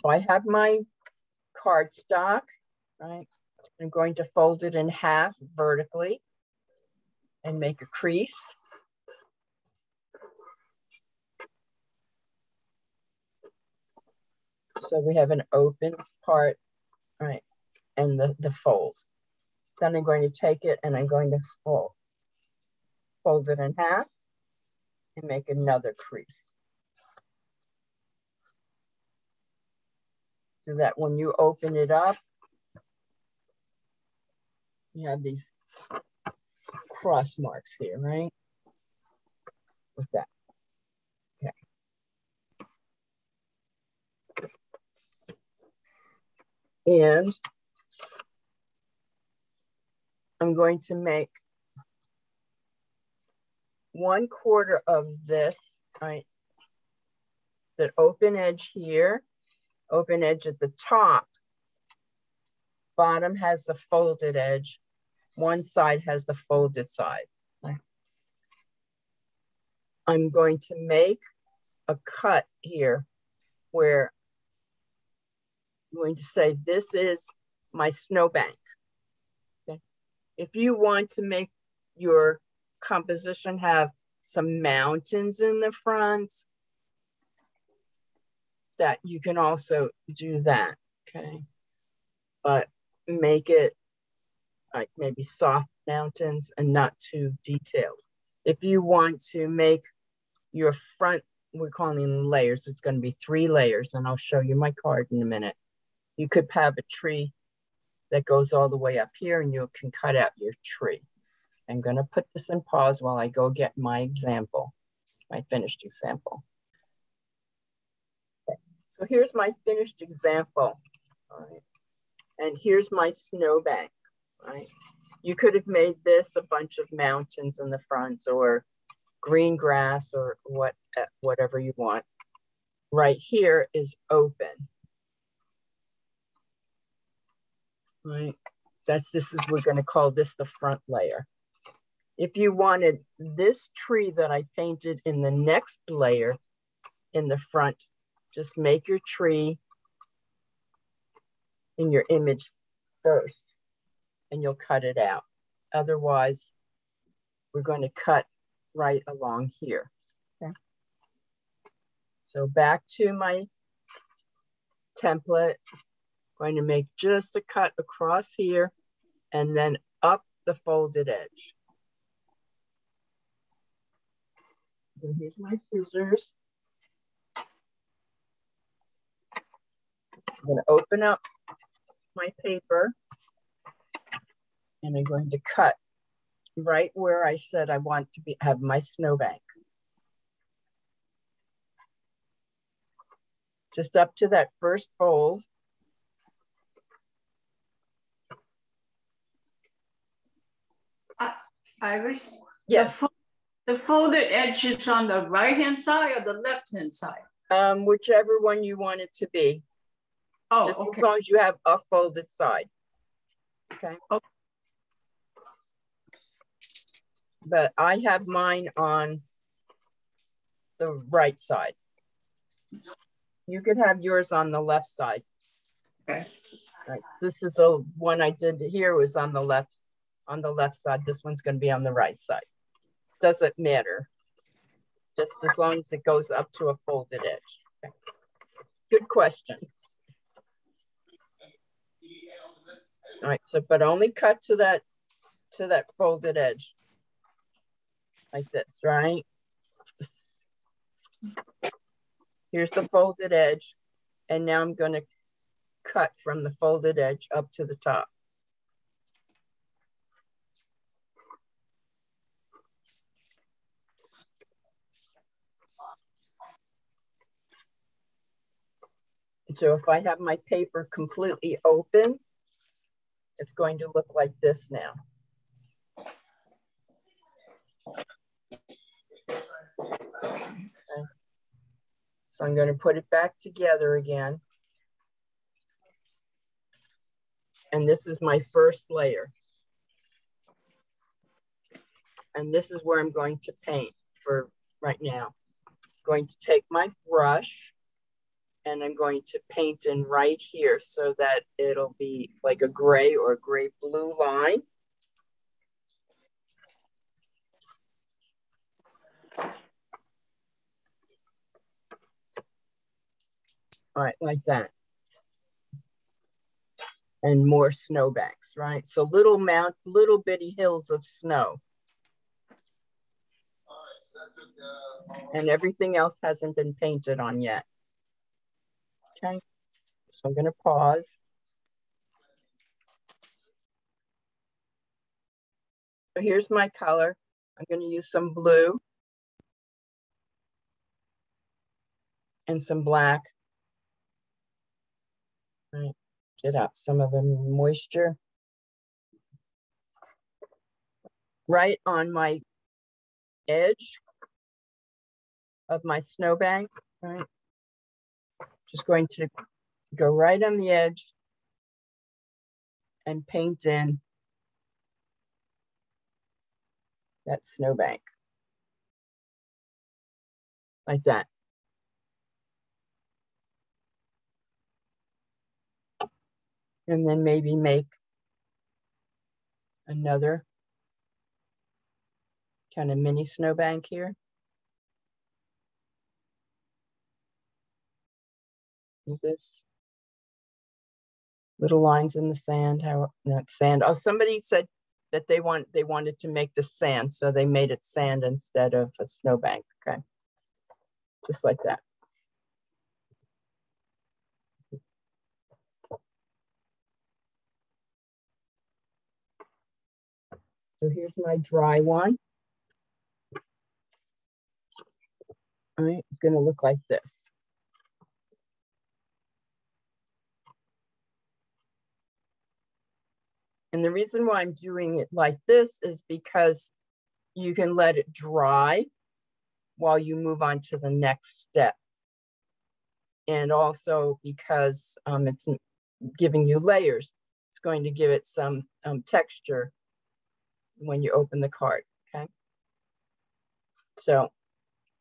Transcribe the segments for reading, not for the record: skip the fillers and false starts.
So I have my cardstock, right? I'm going to fold it in half vertically and make a crease. So we have an open part, right, and the fold. Then I'm going to take it and I'm going to fold it in half and make another crease. So that when you open it up, you have these cross marks here, right? With that. Okay. And I'm going to make 1/4 of this, right? The open edge here, open edge at the top. Bottom has the folded edge. One side has the folded side. I'm going to make a cut here where I'm going to say, this is my snowbank. Okay. If you want to make your composition have some mountains in the front, that you can also do that, okay? But make it like maybe soft mountains and not too detailed. If you want to make your front, we're calling them layers, it's going to be 3 layers, and I'll show you my card in a minute. You could have a tree that goes all the way up here and you can cut out your tree. I'm going to put this in pause while I go get my example, my finished example. Okay. So here's my finished example, all right? And here's my snowbank, right? You could have made this a bunch of mountains in the front or green grass or whatever you want. Right here is open. Right? We're going to call this the front layer. If you wanted this tree that I painted in the next layer in the front, just make your tree in your image first and you'll cut it out. Otherwise, we're going to cut right along here. Okay. So back to my template. Going to make just a cut across here and then up the folded edge. And here's my scissors. I'm going to open up my paper and I'm going to cut right where I said I want to have my snowbank. Just up to that first fold. Iris? Yes. The folded edge is on the right-hand side or the left-hand side? Whichever one you want it to be. Oh, just okay. As long as you have a folded side. Okay. Okay. But I have mine on the right side. You could have yours on the left side. Okay. Right. This is the one I did here was on the left side. This one's going to be on the right side. Doesn't matter. Just as long as it goes up to a folded edge. Okay. Good question. All right, so but only cut to that folded edge. Like this, right? Here's the folded edge. And now I'm going to cut from the folded edge up to the top. So if I have my paper completely open, it's going to look like this now. Okay. So I'm going to put it back together again. And this is my first layer. And this is where I'm going to paint for right now. I'm going to take my brush And I'm going to paint in right here so that it'll be like a gray or a gray blue line. All right, like that. And more snowbanks, right? So little bitty hills of snow. And everything else hasn't been painted on yet. Okay, so I'm gonna pause. So here's my color. I'm gonna use some blue and some black. Right. Get out some of the moisture. Right on my edge of my snowbank, right? Just going to go right on the edge and paint in that snowbank. Like that. And then maybe make another kind of mini snowbank here. Use this. Little lines in the sand, how not sand. Oh, somebody said that they wanted to make the sand, so they made it sand instead of a snowbank. Okay. Just like that. So here's my dry one. All right, it's going to look like this. And the reason why I'm doing it like this is because you can let it dry while you move on to the next step. And also because it's giving you layers, it's going to give it some texture when you open the card, okay? So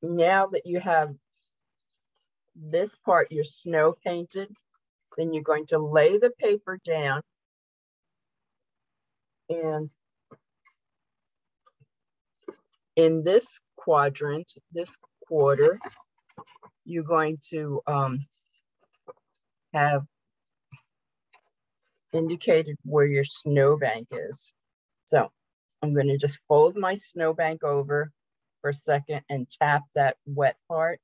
now that you have this part, your snow painted, then you're going to lay the paper down and in this quadrant, this quarter, you're going to have indicated where your snowbank is. So I'm going to just fold my snowbank over for a second and tap that wet part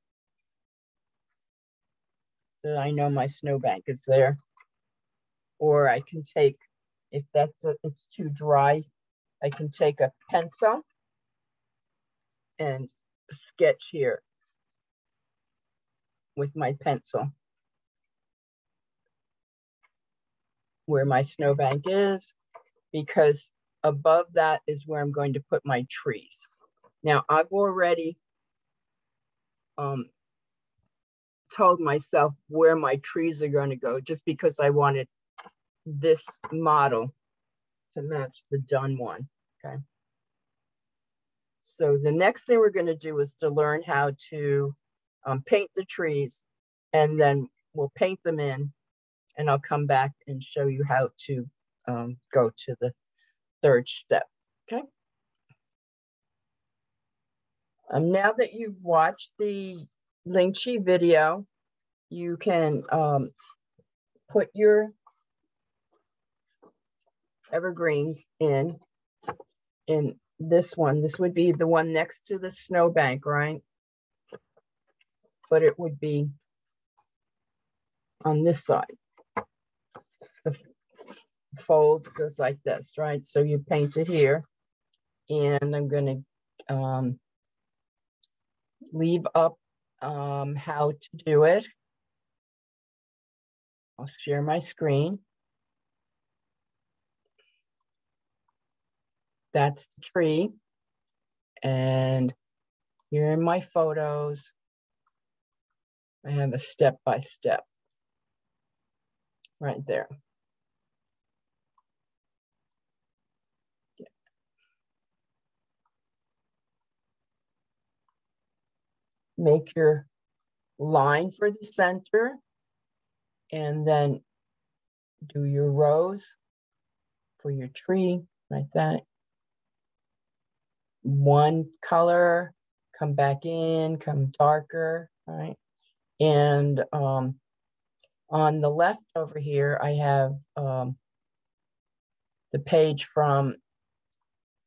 so that I know my snowbank is there. Or I can take, if it's too dry, I can take a pencil and sketch here with my pencil where my snowbank is, because above that is where I'm going to put my trees. Now I've already told myself where my trees are going to go, just because I wanted this model to match the done one, okay? So the next thing we're going to do is to learn how to paint the trees, and then we'll paint them in, and I'll come back and show you how to go to the third step, okay? Now that you've watched the Ling-Chi video, you can put your evergreens in this one. This would be the one next to the snowbank, right? But it would be on this side. The fold goes like this, right? So you paint it here, and I'm going to leave up how to do it. I'll share my screen. That's the tree. And here in my photos, I have a step-by-step right there. Make your line for the center And then do your rows for your tree like that. One color, come back in, come darker, right? And on the left over here, I have the page from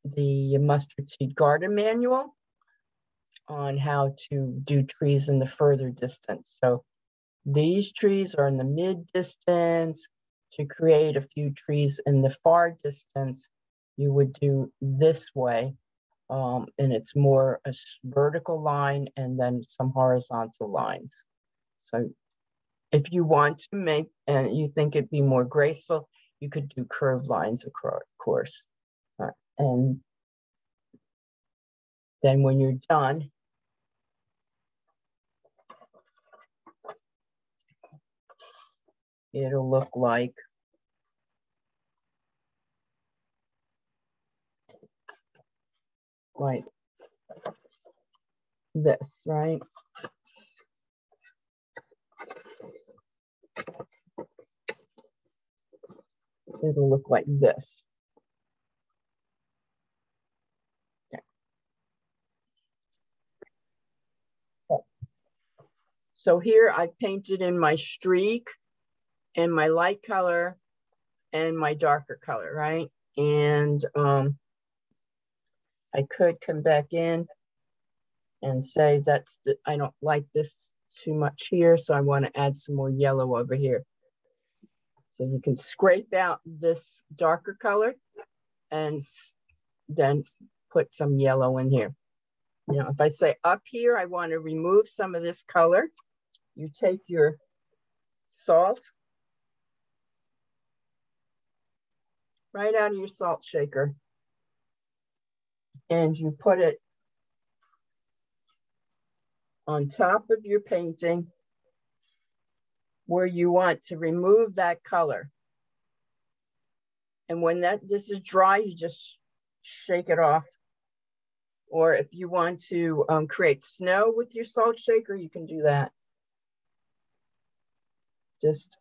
the Mustard Seed Garden Manual on how to do trees in the further distance. So these trees are in the mid distance. To create a few trees in the far distance, you would do this way. And it's more a vertical line and then some horizontal lines. So if you want to make, and you think it'd be more graceful, you could do curved lines, of course. And then when you're done, it'll look like this, right? It'll look like this. Okay. So here I painted in my streak and my light color and my darker color, right? And I could come back in and say I don't like this too much here, so I want to add some more yellow over here. So you can scrape out this darker color and then put some yellow in here. You know, if I say up here, I want to remove some of this color, you take your salt right out of your salt shaker and you put it on top of your painting where you want to remove that color. And when this is dry, you just shake it off. Or if you want to create snow with your salt shaker, you can do that. Just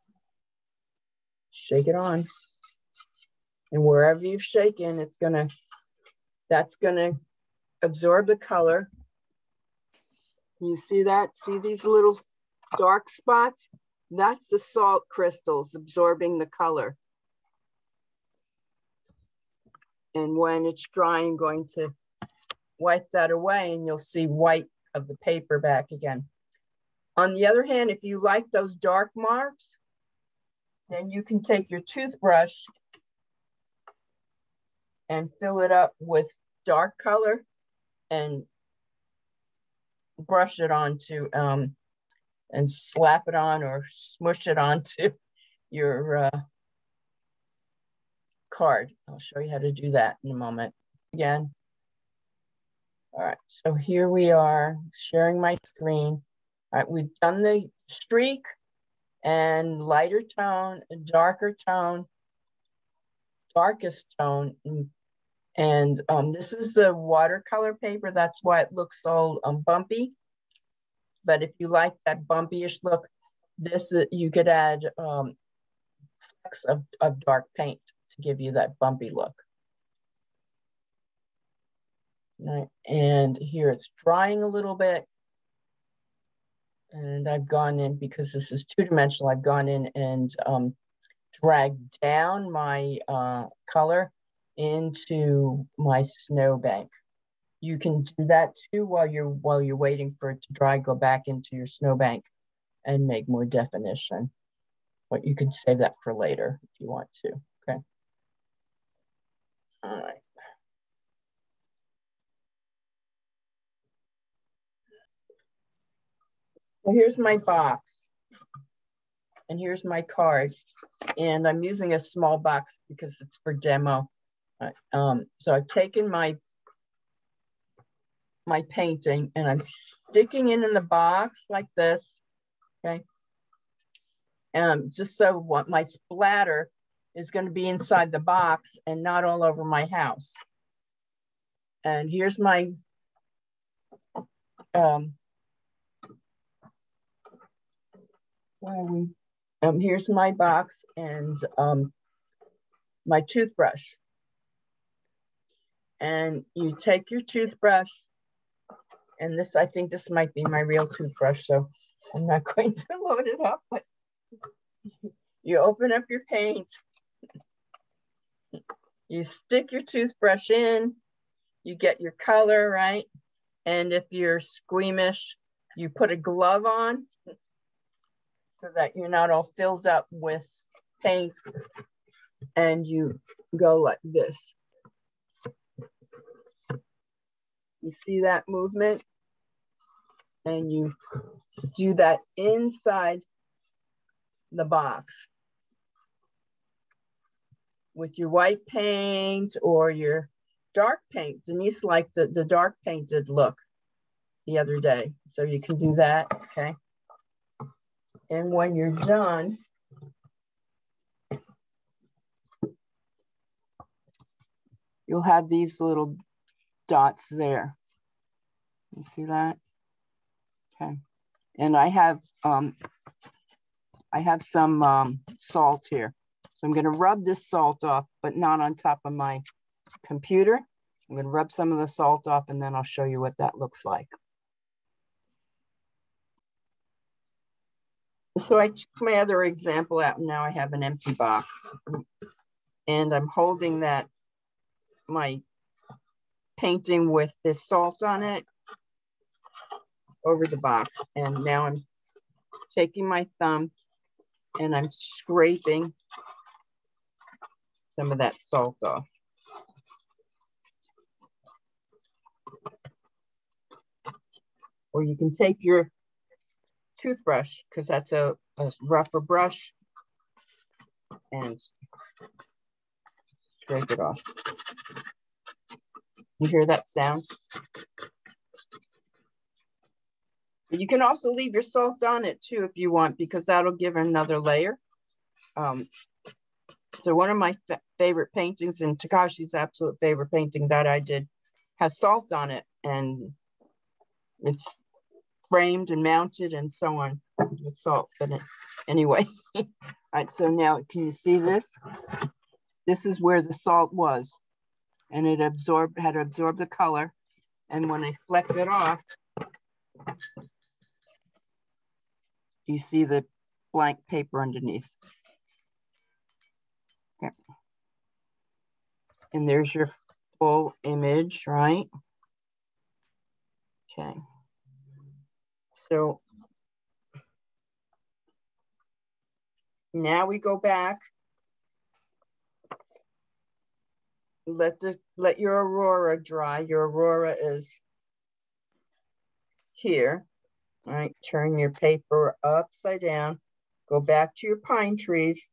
shake it on. And wherever you've shaken, that's gonna absorb the color. You see that? See these little dark spots? That's the salt crystals absorbing the color. And when it's dry, I'm going to wipe that away and you'll see white of the paper back again. On the other hand, if you like those dark marks, then you can take your toothbrush and fill it up with dark color and brush it onto and slap it on or smush it onto your card. I'll show you how to do that in a moment. Again. All right, so here we are sharing my screen. All right, we've done the streak and lighter tone, darker tone, darkest tone. And this is the watercolor paper. That's why it looks all bumpy. But if you like that bumpy-ish look, you could add flecks of dark paint to give you that bumpy look. Right. And here it's drying a little bit. And I've gone in, because this is two-dimensional, I've gone in and dragged down my color into my snowbank. You can do that too while you're waiting for it to dry. Go back into your snowbank and make more definition. But you can save that for later if you want to. Okay. All right. So here's my box. And here's my card. And I'm using a small box because it's for demo. So I've taken my painting and I'm sticking it in the box like this, okay? And just so what my splatter is going to be inside the box and not all over my house. And here's my Here's my box and my toothbrush. And you take your toothbrush, and this, I think this might be my real toothbrush, so I'm not going to load it up, but you open up your paint, you stick your toothbrush in, you get your color, right? And if you're squeamish, you put a glove on so that you're not all filled up with paint, and you go like this. You see that movement? And you do that inside the box with your white paint or your dark paint. Denise liked the dark painted look the other day, so you can do that, okay? And when you're done, you'll have these little dots there. You see that? Okay. And I have some salt here. So I'm gonna rub this salt off, but not on top of my computer. I'm gonna rub some of the salt off, and then I'll show you what that looks like. So I took my other example out, and now I have an empty box. And I'm holding that, my painting with this salt on it, over the box. And now I'm taking my thumb and I'm scraping some of that salt off. Or you can take your toothbrush, because that's a rougher brush, and scrape it off. You hear that sound? You can also leave your salt on it too if you want, because that'll give another layer. So one of my favorite paintings, and Takashi's absolute favorite painting that I did, has salt on it, and it's framed and mounted and so on with salt in it. Anyway, all right, so now can you see this? This is where the salt was, and it had absorbed the color. And when I flecked it off, you see the blank paper underneath. Okay. And there's your full image, right? Okay. So now we go back. Let your aurora dry. Your aurora is here. All right, turn your paper upside down. Go back to your pine trees.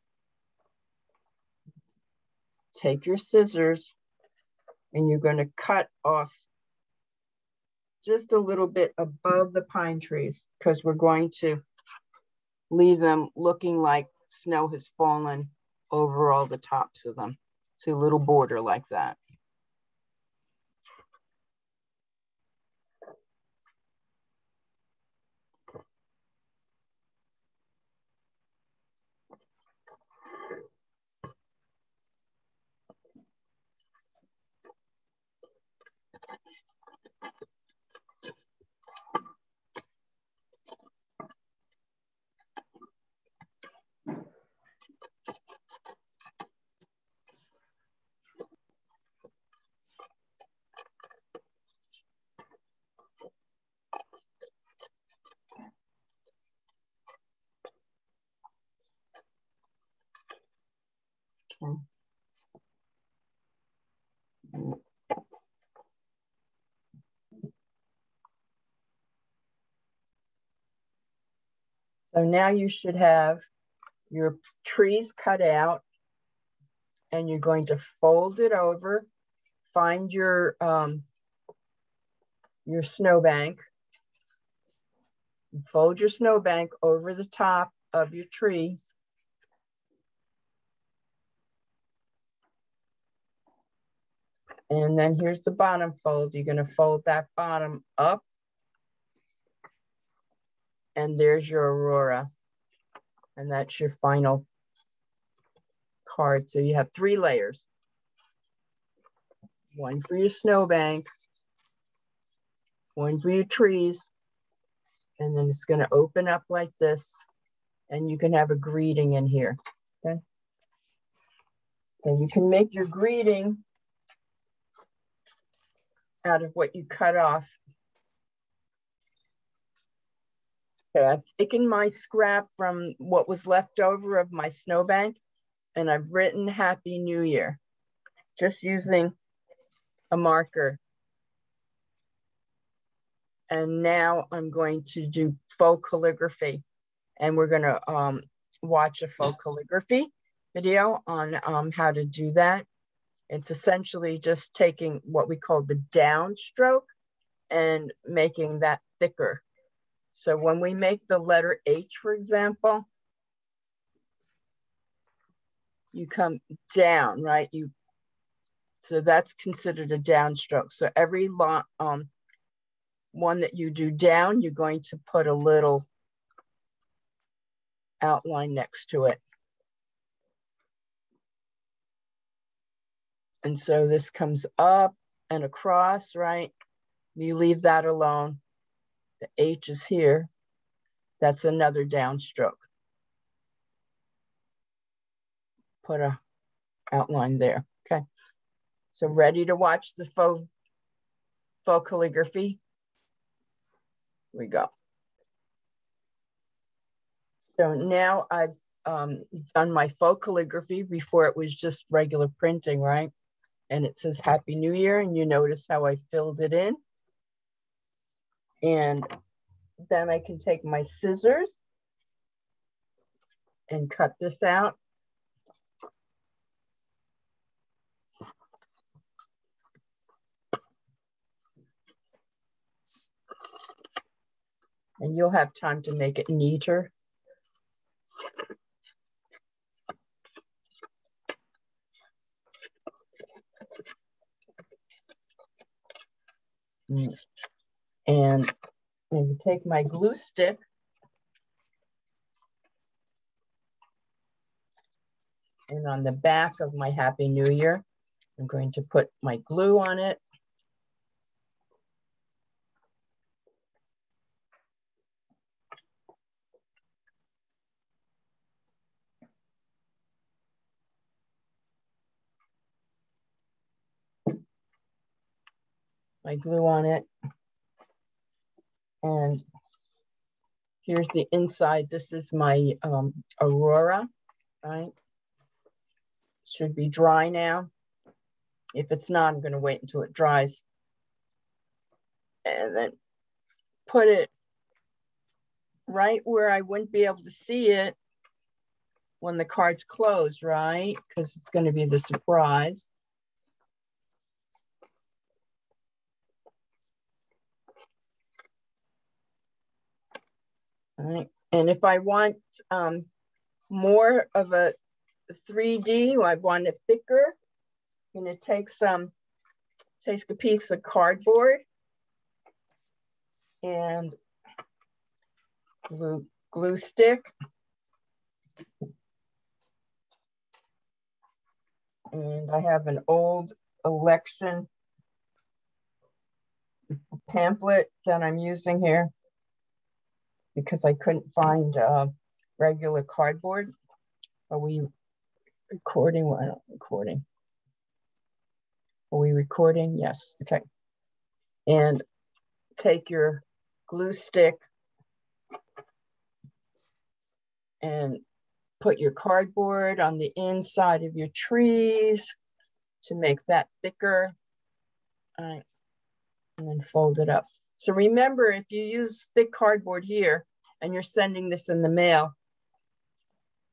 Take your scissors, and you're going to cut off just a little bit above the pine trees, because we're going to leave them looking like snow has fallen over all the tops of them. See a little border like that. Okay. So now you should have your trees cut out, and you're going to fold it over. Find your snowbank. Fold your snowbank over the top of your trees. And then here's the bottom fold. You're going to fold that bottom up. And there's your aurora. And that's your final card. So you have 3 layers. One for your snowbank, one for your trees, and then it's going to open up like this, and you can have a greeting in here. Okay. And you can make your greeting out of what you cut off. Okay, I've taken my scrap from what was left over of my snowbank, and I've written Happy New Year, just using a marker. And now I'm going to do faux calligraphy, and we're going to watch a faux calligraphy video on how to do that. It's essentially just taking what we call the downstroke and making that thicker. So when we make the letter H, for example, you come down, right? So that's considered a downstroke. So every one that you do down, you're going to put a little outline next to it. And so this comes up and across, right? You leave that alone. The H is here. That's another downstroke. Put a outline there, okay? So ready to watch the faux calligraphy? Here we go. So now I've done my faux calligraphy. Before it was just regular printing, right? And it says Happy New Year, and you notice how I filled it in. And then I can take my scissors and cut this out. And you'll have time to make it neater. And maybe take my glue stick and on the back of my Happy New Year, I'm going to put my glue on it. My glue on it. And here's the inside. This is my Aurora, right? Should be dry now. If it's not, I'm going to wait until it dries. And then put it right where I wouldn't be able to see it when the card's closed, right? Because it's going to be the surprise. All right. And if I want more of a 3D, I want it thicker, I'm going to take a piece of cardboard and glue stick. And I have an old election pamphlet that I'm using here because I couldn't find regular cardboard. Are we recording? Well, I'm not recording. Are we recording? Yes, okay. And take your glue stick and put your cardboard on the inside of your trees to make that thicker. All right. And then fold it up. So remember, if you use thick cardboard here and you're sending this in the mail,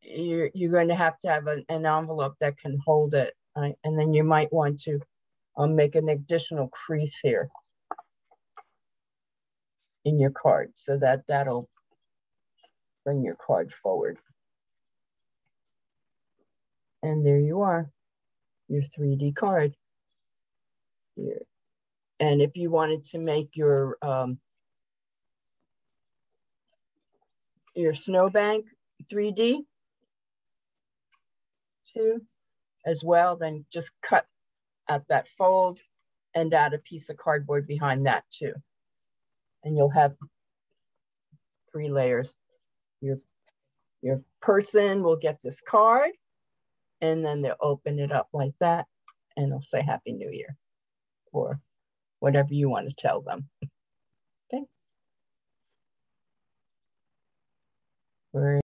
you're going to have an envelope that can hold it. Right? And then you might want to make an additional crease here in your card so that'll bring your card forward. And there you are, your 3D card here. And if you wanted to make your snowbank, 3D too as well, then just cut at that fold and add a piece of cardboard behind that too. And you'll have 3 layers. Your person will get this card, and then they'll open it up like that, and they'll say Happy New Year, or whatever you want to tell them. Okay.